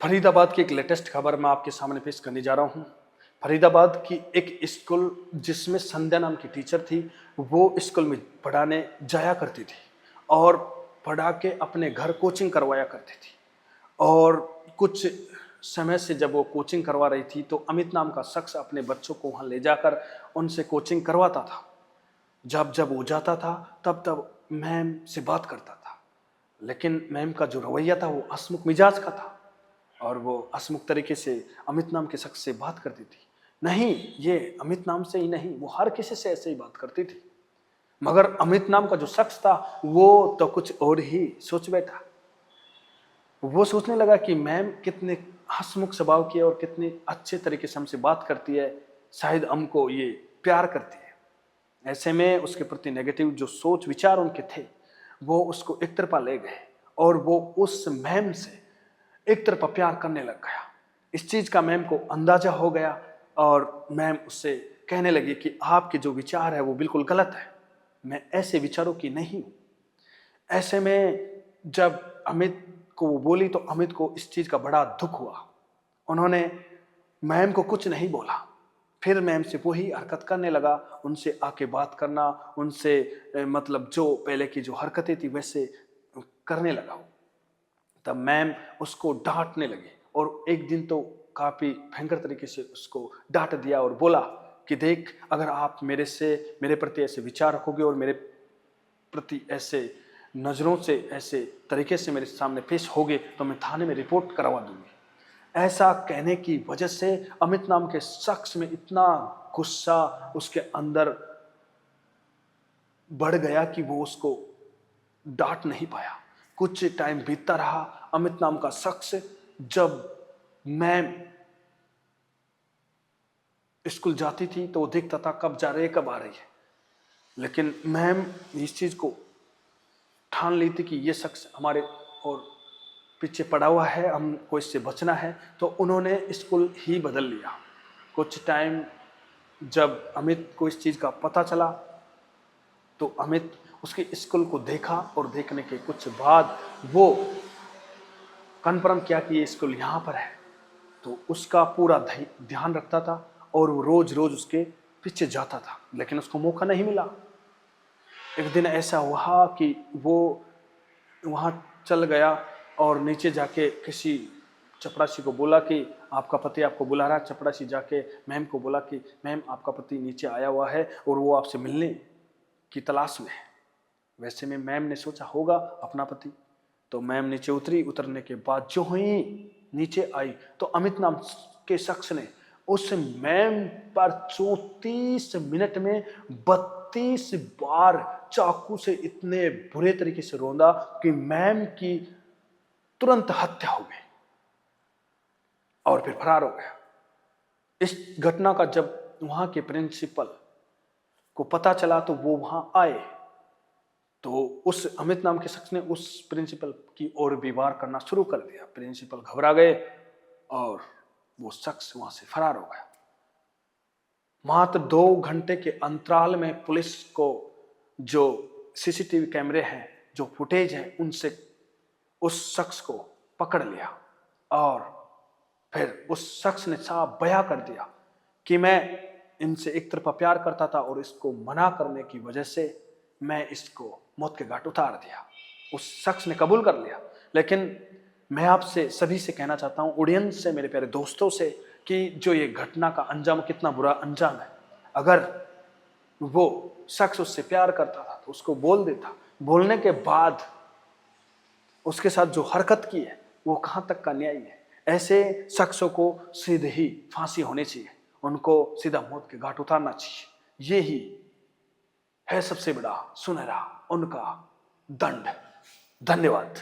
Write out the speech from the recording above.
फरीदाबाद की एक लेटेस्ट खबर मैं आपके सामने पेश करने जा रहा हूँ। फरीदाबाद की एक स्कूल जिसमें संध्या नाम की टीचर थी, वो स्कूल में पढ़ाने जाया करती थी और पढ़ा के अपने घर कोचिंग करवाया करती थी। और कुछ समय से जब वो कोचिंग करवा रही थी तो अमित नाम का शख्स अपने बच्चों को वहाँ ले जाकर उनसे कोचिंग करवाता था। जब जब वो जाता था तब तब मैम से बात करता था, लेकिन मैम का जो रवैया था वो हंसमुख मिजाज का था और वो हंसमुख तरीके से अमित नाम के शख्स से बात करती थी। नहीं, ये अमित नाम से ही नहीं, वो हर किसी से ऐसे ही बात करती थी। मगर अमित नाम का जो शख्स था वो तो कुछ और ही सोच बैठा। वो सोचने लगा कि मैम कितने हंसमुख स्वभाव की है और कितने अच्छे तरीके से हमसे बात करती है, शायद हमको ये प्यार करती है। ऐसे में उसके प्रति नेगेटिव जो सोच विचार उनके थे वो उसको एक तरफा ले गए और वो उस मैम से एक तरफा प्यार करने लग गया। इस चीज का मैम को अंदाजा हो गया और मैम उससे कहने लगी कि आपके जो विचार है वो बिल्कुल गलत है, मैं ऐसे विचारों की नहीं हूं। ऐसे में जब अमित को वो बोली तो अमित को इस चीज का बड़ा दुख हुआ। उन्होंने मैम को कुछ नहीं बोला, फिर मैम से वही हरकत करने लगा, उनसे आके बात करना, उनसे मतलब जो पहले की जो हरकतें थी वैसे करने लगा। तब मैम उसको डांटने लगी और एक दिन तो काफी भयंकर तरीके से उसको डांट दिया और बोला कि देख, अगर आप मेरे प्रति ऐसे विचार रखोगे और मेरे प्रति ऐसे नजरों से ऐसे तरीके से मेरे सामने पेश होगे तो मैं थाने में रिपोर्ट करवा दूंगी। ऐसा कहने की वजह से अमित नाम के शख्स में इतना गुस्सा उसके अंदर बढ़ गया कि वो उसको डांट नहीं पाया। कुछ टाइम बीतता रहा। अमित नाम का शख्स जब मैम स्कूल जाती थी तो वो देखता था कब जा रही है कब आ रही है, लेकिन मैम इस चीज को ठान ली थी कि ये शख्स हमारे और पीछे पड़ा हुआ है, हमको इससे बचना है, तो उन्होंने स्कूल ही बदल लिया। कुछ टाइम जब अमित को इस चीज का पता चला तो अमित उसके स्कूल को देखा और देखने के कुछ बाद वो कन्फर्म किया कि ये स्कूल यहाँ पर है, तो उसका पूरा ध्यान रखता था और वो रोज रोज उसके पीछे जाता था, लेकिन उसको मौका नहीं मिला। एक दिन ऐसा हुआ कि वो वहाँ चल गया और नीचे जाके किसी चपरासी को बोला कि आपका पति आपको बुला रहा है। चपरासी जाके मैम को बोला कि मैम, आपका पति नीचे आया हुआ है और वो आपसे मिलने की तलाश में है। वैसे में मैम ने सोचा होगा अपना पति, तो मैम नीचे उतरी। उतरने के बाद जो ही नीचे आई तो अमित नाम के शख्स ने उस मैम पर 34 मिनट में 32 बार चाकू से इतने बुरे तरीके से रौंदा कि मैम की तुरंत हत्या हो गई और फिर फरार हो गया। इस घटना का जब वहां के प्रिंसिपल को पता चला तो वो वहां आए, तो उस अमित नाम के शख्स ने उस प्रिंसिपल की ओर भी वार करना शुरू कर दिया। प्रिंसिपल घबरा गए और वो शख्स वहां से फरार हो गया। मात्र 2 घंटे के अंतराल में पुलिस को जो सीसीटीवी कैमरे हैं, जो फुटेज है, उनसे उस शख्स को पकड़ लिया और फिर उस शख्स ने साफ बयां कर दिया कि मैं इनसे एक तरफा प्यार करता था और इसको मना करने की वजह से मैं इसको मौत के घाट उतार दिया। उस शख्स ने कबूल कर लिया। लेकिन मैं आपसे सभी से कहना चाहता हूं, ऑडियंस से, मेरे प्यारे दोस्तों से, कि जो ये घटना का अंजाम कितना बुरा अंजाम है। अगर वो शख्स उससे प्यार करता था तो उसको बोल देता, बोलने के बाद उसके साथ जो हरकत की है वो कहां तक का न्याय है। ऐसे शख्सों को सीधे ही फांसी होनी चाहिए, उनको सीधा मौत के घाट उतारना चाहिए। यही है सबसे बड़ा सुनहरा उनका दंड। धन्यवाद।